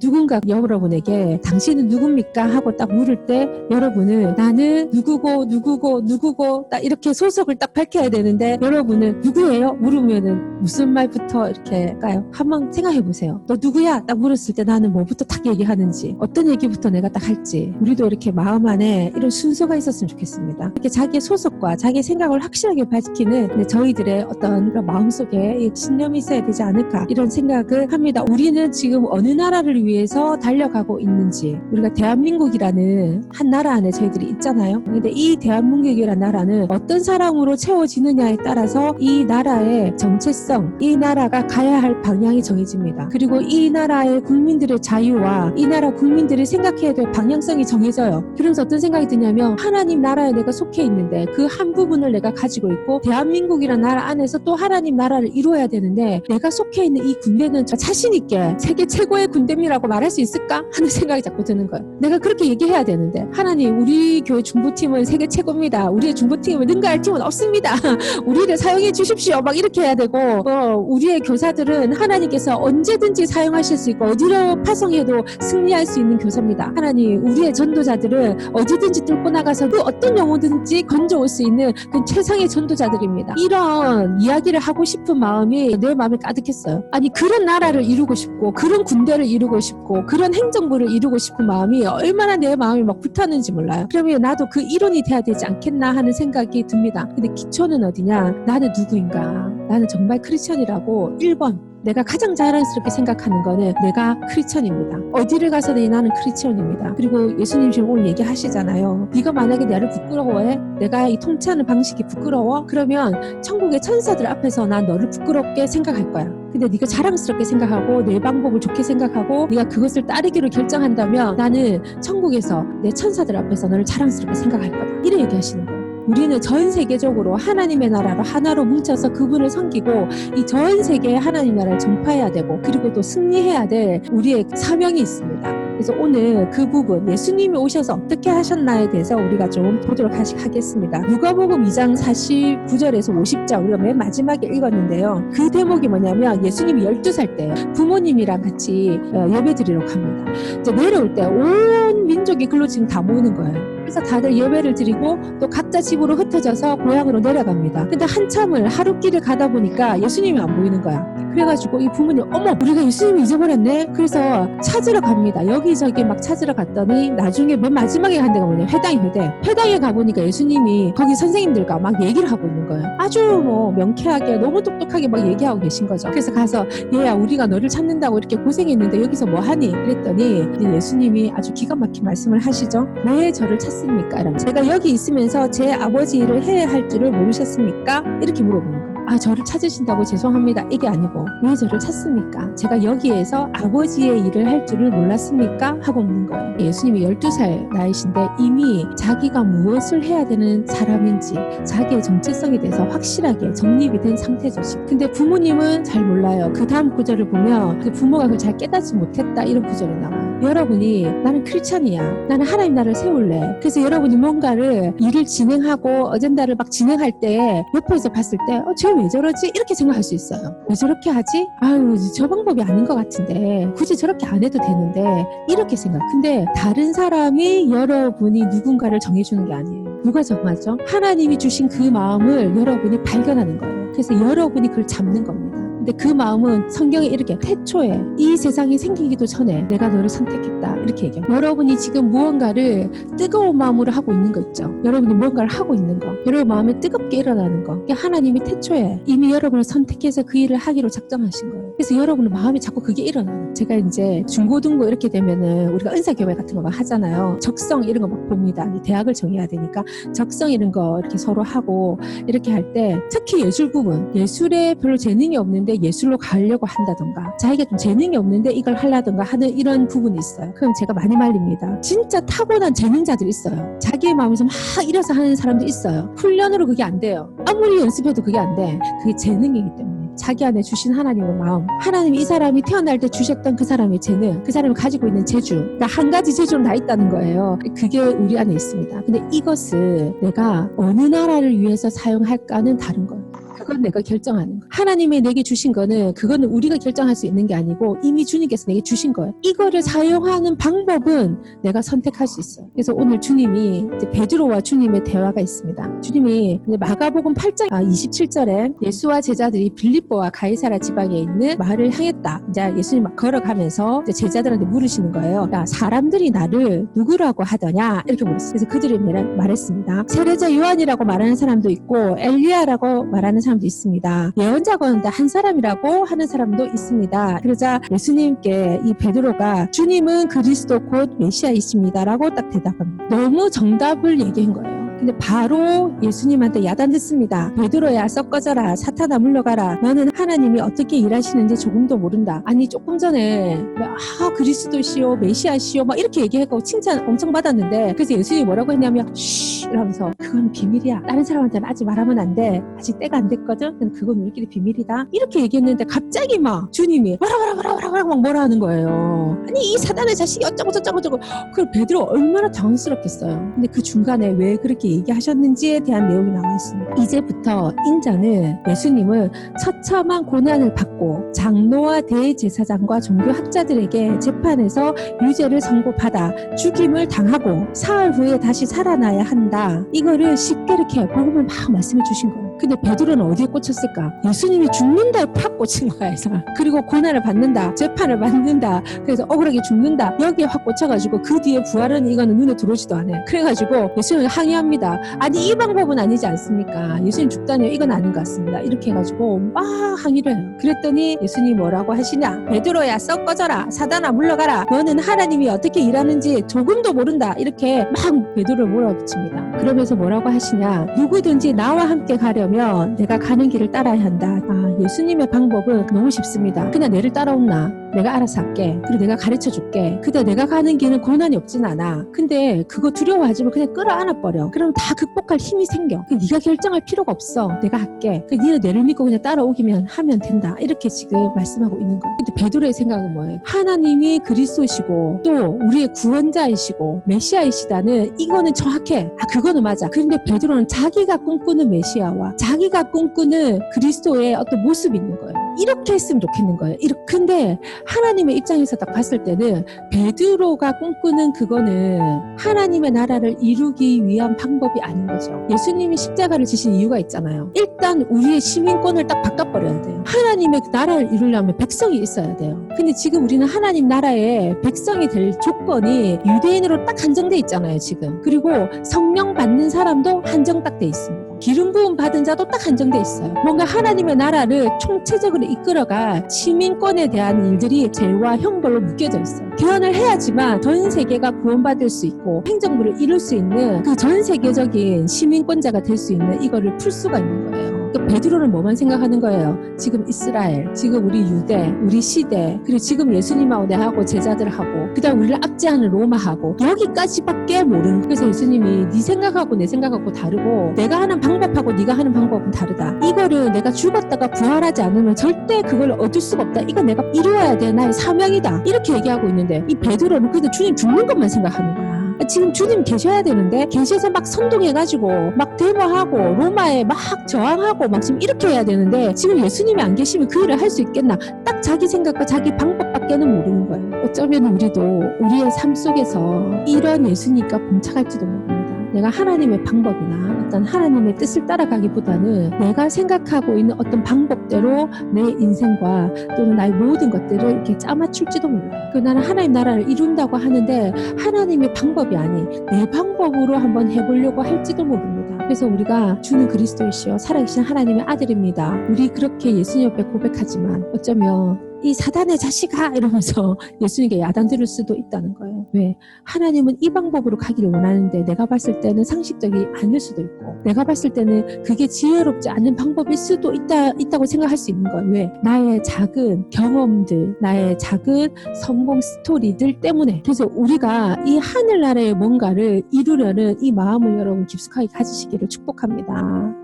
누군가 여러분에게 당신은 누굽니까? 하고 딱 물을 때 여러분은 나는 누구고 딱 이렇게 소속을 딱 밝혀야 되는데 여러분은 누구예요? 물으면은 무슨 말부터 이렇게 할까요? 한번 생각해 보세요. 너 누구야? 딱 물었을 때 나는 뭐부터 딱 얘기하는지 어떤 얘기부터 내가 딱 할지 우리도 이렇게 마음 안에 이런 순서가 있었으면 좋겠습니다. 이렇게 자기의 소속과 자기의 생각을 확실하게 밝히는 저희들의 어떤 그런 마음속에 신념이 있어야 되지 않을까 이런 생각을 합니다. 우리는 지금 어느 나라를 위해서 달려가고 있는지 우리가 대한민국이라는 한 나라 안에 저희들이 있잖아요. 근데 이 대한민국이라는 나라는 어떤 사람으로 채워지느냐에 따라서 이 나라의 정체성, 이 나라가 가야 할 방향이 정해집니다. 그리고 이 나라의 국민들의 자유와 이 나라 국민들이 생각해야 될 방향성이 정해져요. 그래서 어떤 생각이 드냐면 하나님 나라에 내가 속해 있는데 그 한 부분을 내가 가지고 있고 대한민국이라는 나라 안에서 또 하나님 나라를 이루어야 되는데 내가 속해 있는 이 군대는 자신 있게 세계 최고의 군대입니다 라고 말할 수 있을까? 하는 생각이 자꾸 드는 거예요. 내가 그렇게 얘기해야 되는데 하나님 우리 교회 중보팀은 세계 최고입니다. 우리의 중보팀을 능가할 팀은 없습니다. 우리를 사용해 주십시오. 막 이렇게 해야 되고 우리의 교사들은 하나님께서 언제든지 사용하실 수 있고 어디로 파송해도 승리할 수 있는 교사입니다. 하나님 우리의 전도자들은 어디든지 뚫고 나가서 그 어떤 영혼든지 건져올 수 있는 그 최상의 전도자들입니다. 이런 이야기를 하고 싶은 마음이 내 마음에 가득했어요. 아니 그런 나라를 이루고 싶고 그런 군대를 이루고 싶고 그런 행정부를 이루고 싶은 마음이 얼마나 내 마음이 막 불타는지 몰라요. 그러면 나도 그 일원이 돼야 되지 않겠나 하는 생각이 듭니다. 근데 기초는 어디냐? 나는 누구인가? 나는 정말 크리스천이라고 1번 내가 가장 자랑스럽게 생각하는 거는 내가 크리스천입니다. 어디를 가서든 나는 크리스천입니다. 그리고 예수님 지금 오늘 얘기하시잖아요. 네가 만약에 나를 부끄러워해? 내가 이 통치하는 방식이 부끄러워? 그러면 천국의 천사들 앞에서 난 너를 부끄럽게 생각할 거야. 근데 네가 자랑스럽게 생각하고 내 방법을 좋게 생각하고 네가 그것을 따르기로 결정한다면 나는 천국에서 내 천사들 앞에서 너를 자랑스럽게 생각할 거다. 이런 얘기하시는 거예요. 우리는 전 세계적으로 하나님의 나라로 하나로 뭉쳐서 그분을 섬기고 이 전 세계에 하나님 나라를 전파해야 되고 그리고 또 승리해야 될 우리의 사명이 있습니다. 그래서 오늘 그 부분 예수님이 오셔서 어떻게 하셨나에 대해서 우리가 좀 보도록 하겠습니다. 누가복음 2장 49절에서 50절 우리가 맨 마지막에 읽었는데요. 그 대목이 뭐냐면 예수님이 12살 때 부모님이랑 같이 예배드리러 갑니다. 이제 내려올 때 온 민족이 글로 지금 다 모이는 거예요. 그래서 다들 예배를 드리고 또 각자 집으로 흩어져서 고향으로 내려갑니다. 근데 한참을 하루길을 가다 보니까 예수님이 안 보이는 거야. 그래가지고 이 부모님 어머 우리가 예수님을 잊어버렸네. 그래서 찾으러 갑니다. 여기저기 막 찾으러 갔더니 나중에 맨 마지막에 간 데가 뭐냐 회당에 가보니까 예수님이 거기 선생님들과 막 얘기를 하고 있는 거예요. 아주 뭐 명쾌하게 너무 똑똑하게 막 얘기하고 계신 거죠. 그래서 가서 얘야 우리가 너를 찾는다고 이렇게 고생했는데 여기서 뭐 하니? 그랬더니 예수님이 아주 기가 막힌 말씀을 하시죠. 왜 저를 찾습니까? 이러면 제가 여기 있으면서 제 아버지 일을 해야 할 줄을 모르셨습니까? 이렇게 물어보는 거예요. 아 저를 찾으신다고 죄송합니다. 이게 아니고 왜 저를 찾습니까? 제가 여기에서 아버지의 일을 할 줄을 몰랐습니까? 하고 묻는 거예요. 예수님이 12살 나이신데 이미 자기가 무엇을 해야 되는 사람인지 자기의 정체성에 대해서 확실하게 정립이 된 상태죠. 근데 부모님은 잘 몰라요. 그 다음 구절을 보면 그 부모가 그걸 잘 깨닫지 못했다 이런 구절이 나와요. 여러분이 나는 크리스찬이야. 나는 하나님 나라를 세울래. 그래서 여러분이 뭔가를 일을 진행하고 어젠다를 막 진행할 때 옆에서 봤을 때 쟤 왜 저러지? 이렇게 생각할 수 있어요. 왜 저렇게 하지? 아유 저 방법이 아닌 것 같은데 굳이 저렇게 안 해도 되는데 이렇게 생각. 근데 다른 사람이 여러분이 누군가를 정해주는 게 아니에요. 누가 정하죠? 하나님이 주신 그 마음을 여러분이 발견하는 거예요. 그래서 여러분이 그걸 잡는 겁니다. 근데 그 마음은 성경에 이렇게 태초에 이 세상이 생기기도 전에 내가 너를 선택했다 이렇게 얘기해요. 여러분이 지금 무언가를 뜨거운 마음으로 하고 있는 거 있죠. 여러분이 무언가를 하고 있는 거 여러분 마음에 뜨겁게 일어나는 거 하나님이 태초에 이미 여러분을 선택해서 그 일을 하기로 작정하신 거예요. 그래서 여러분의 마음이 자꾸 그게 일어나요. 제가 이제 중고등부 이렇게 되면은 우리가 은사교회 같은 거 막 하잖아요. 적성 이런 거 막 봅니다. 대학을 정해야 되니까 적성 이런 거 이렇게 서로 하고 이렇게 할 때 특히 예술 부분 예술에 별로 재능이 없는데 예술로 가려고 한다던가 자기가 좀 재능이 없는데 이걸 하려던가 하는 이런 부분이 있어요. 그럼 제가 많이 말립니다. 진짜 타고난 재능자들이 있어요. 자기의 마음에서 막 일어서 하는 사람도 있어요. 훈련으로 그게 안 돼요. 아무리 연습해도 그게 안 돼. 그게 재능이기 때문에 자기 안에 주신 하나님의 마음, 하나님이 이 사람이 태어날 때 주셨던 그 사람의 재능, 그 사람이 가지고 있는 재주, 그러니까 한 가지 재주는 다 있다는 거예요. 그게 우리 안에 있습니다. 근데 이것을 내가 어느 나라를 위해서 사용할까는 다른 거예요. 그건 내가 결정하는 거. 하나님이 내게 주신 거는 그거는 우리가 결정할 수 있는 게 아니고 이미 주님께서 내게 주신 거예요. 이거를 사용하는 방법은 내가 선택할 수 있어요. 그래서 오늘 주님이 이제 베드로와 주님의 대화가 있습니다. 주님이 마가복음 8장 27절에 예수와 제자들이 빌립보와 가이사라 지방에 있는 마을을 향했다. 이제 예수님 막 걸어가면서 이제 제자들한테 물으시는 거예요. 야, 사람들이 나를 누구라고 하더냐? 이렇게 물었어요. 그래서 그들이 말했습니다. 세례자 요한이라고 말하는 사람도 있고 엘리야라고 말하는 사람도 있습니다. 예언자 가운데 한 사람이라고 하는 사람도 있습니다. 그러자 예수님께 이 베드로가 주님은 그리스도 곧 메시아이십니다라고 딱 대답합니다. 너무 정답을 얘기한 거예요. 근데 바로 예수님한테 야단했습니다. 베드로야 썩 꺼져라. 사탄아 물러가라. 너는 하나님이 어떻게 일하시는지 조금도 모른다. 아니 조금 전에 그리스도시요 메시아시요 막 이렇게 얘기하고 칭찬 엄청 받았는데 그래서 예수님이 뭐라고 했냐면 쉬 이러면서 그건 비밀이야. 다른 사람한테는 아직 말하면 안 돼. 아직 때가 안 됐거든. 그건 우리끼리 비밀이다. 이렇게 얘기했는데 갑자기 막 주님이 뭐라 하는 거예요. 아니 이 사단의 자식이 어쩌고 저쩌고 그 베드로 얼마나 당황스럽겠어요. 근데 그 중간에 왜 그렇게 얘기하셨는지에 대한 내용이 나와 있습니다. 이제부터 인자는 예수님을 처참한 고난을 받고 장로와 대제사장과 종교학자들에게 재판에서 유죄를 선고받아 죽임을 당하고 사흘 후에 다시 살아나야 한다. 이거를 쉽게 이렇게 복음을 막 말씀해 주신 거예요. 근데 베드로는 어디에 꽂혔을까? 예수님이 죽는다에 팍 꽂힌 거야. 그리고 고난을 받는다, 재판을 받는다, 그래서 억울하게 죽는다, 여기에 확 꽂혀가지고 그 뒤에 부활은 이거는 눈에 들어오지도 않아요. 그래가지고 예수님을 항의합니다. 아니 이 방법은 아니지 않습니까? 예수님 죽다니요? 이건 아닌 것 같습니다. 이렇게 해가지고 막 항의를 해요. 그랬더니 예수님이 뭐라고 하시냐? 베드로야 썩 꺼져라. 사단아 물러가라. 너는 하나님이 어떻게 일하는지 조금도 모른다. 이렇게 막 베드로를 몰아붙입니다. 그러면서 뭐라고 하시냐? 누구든지 나와 함께 가려면 내가 가는 길을 따라야 한다. 예수님의 방법은 너무 쉽습니다. 그냥 내를 따라온나? 내가 알아서 할게. 그리고 내가 가르쳐 줄게. 근데 내가 가는 길은 고난이 없진 않아. 근데 그거 두려워하지 마. 그냥 끌어안아버려. 그럼 다 극복할 힘이 생겨. 네가 결정할 필요가 없어. 내가 할게. 니는 내를 믿고 그냥 따라오기만 하면 된다. 이렇게 지금 말씀하고 있는 거예요. 근데 베드로의 생각은 뭐예요? 하나님이 그리스도시고 또 우리의 구원자이시고 메시아이시다는 이거는 정확해. 그거는 맞아. 그런데 베드로는 자기가 꿈꾸는 메시아와 자기가 꿈꾸는 그리스도의 어떤 모습이 있는 거예요. 이렇게 했으면 좋겠는 거예요. 근데 하나님의 입장에서 딱 봤을 때는 베드로가 꿈꾸는 그거는 하나님의 나라를 이루기 위한 방법이 아닌 거죠. 예수님이 십자가를 지신 이유가 있잖아요. 일단 우리의 시민권을 딱 바꿔버려야 돼요. 하나님의 나라를 이루려면 백성이 있어야 돼요. 근데 지금 우리는 하나님 나라의 백성이 될 조건이 유대인으로 딱 한정돼 있잖아요, 지금. 그리고 성령 받는 사람도 한정 딱 돼 있습니다. 기름 부음 받은 자도 딱 한정돼 있어요. 뭔가 하나님의 나라를 총체적으로 이끌어갈 시민권에 대한 일들이 죄와 형벌로 묶여져 있어요. 개헌을 해야지만 전 세계가 구원받을 수 있고 행정부를 이룰 수 있는 그 전 세계적인 시민권자가 될 수 있는 이거를 풀 수가 있는 거예요. 그러니까 베드로는 뭐만 생각하는 거예요? 지금 이스라엘, 지금 우리 유대, 우리 시대, 그리고 지금 예수님하고 내하고 제자들하고 그다음 우리를 압제하는 로마하고 여기까지밖에 모르는. 그래서 예수님이 네 생각하고 내 생각하고 다르고 내가 하는 방법하고 네가 하는 방법은 다르다. 이거를 내가 죽었다가 부활하지 않으면 절대 그걸 얻을 수가 없다. 이거 내가 이루어야 돼. 나의 사명이다. 이렇게 얘기하고 있는데 이 베드로는 그래도 주님 죽는 것만 생각하는 거야. 지금 주님 계셔야 되는데 계셔서 막 선동해가지고 막 데모하고 로마에 막 저항하고 막 지금 이렇게 해야 되는데 지금 예수님이 안 계시면 그 일을 할 수 있겠나? 딱 자기 생각과 자기 방법밖에는 모르는 거예요. 어쩌면 우리도 우리의 삶 속에서 이런 예수님과 봉착할지도 모릅니다. 내가 하나님의 방법이나 어떤 하나님의 뜻을 따라가기보다는 내가 생각하고 있는 어떤 방법대로 내 인생과 또는 나의 모든 것들을 이렇게 짜맞출지도 몰라요. 나는 하나님 나라를 이룬다고 하는데 하나님의 방법이 아닌 내 방법으로 한번 해보려고 할지도 모릅니다. 그래서 우리가 주는 그리스도이시여 살아계신 하나님의 아들입니다. 우리 그렇게 예수님 옆에 고백하지만 어쩌면 이 사단의 자식아 이러면서 예수님께 야단 들을 수도 있다는 거예요. 왜? 하나님은 이 방법으로 가기를 원하는데 내가 봤을 때는 상식적이 아닐 수도 있고 내가 봤을 때는 그게 지혜롭지 않은 방법일 수도 있다고 생각할 수 있는 거예요. 왜? 나의 작은 경험들, 나의 작은 성공 스토리들 때문에. 그래서 우리가 이 하늘나라의 뭔가를 이루려는 이 마음을 여러분 깊숙하게 가지시기를 축복합니다.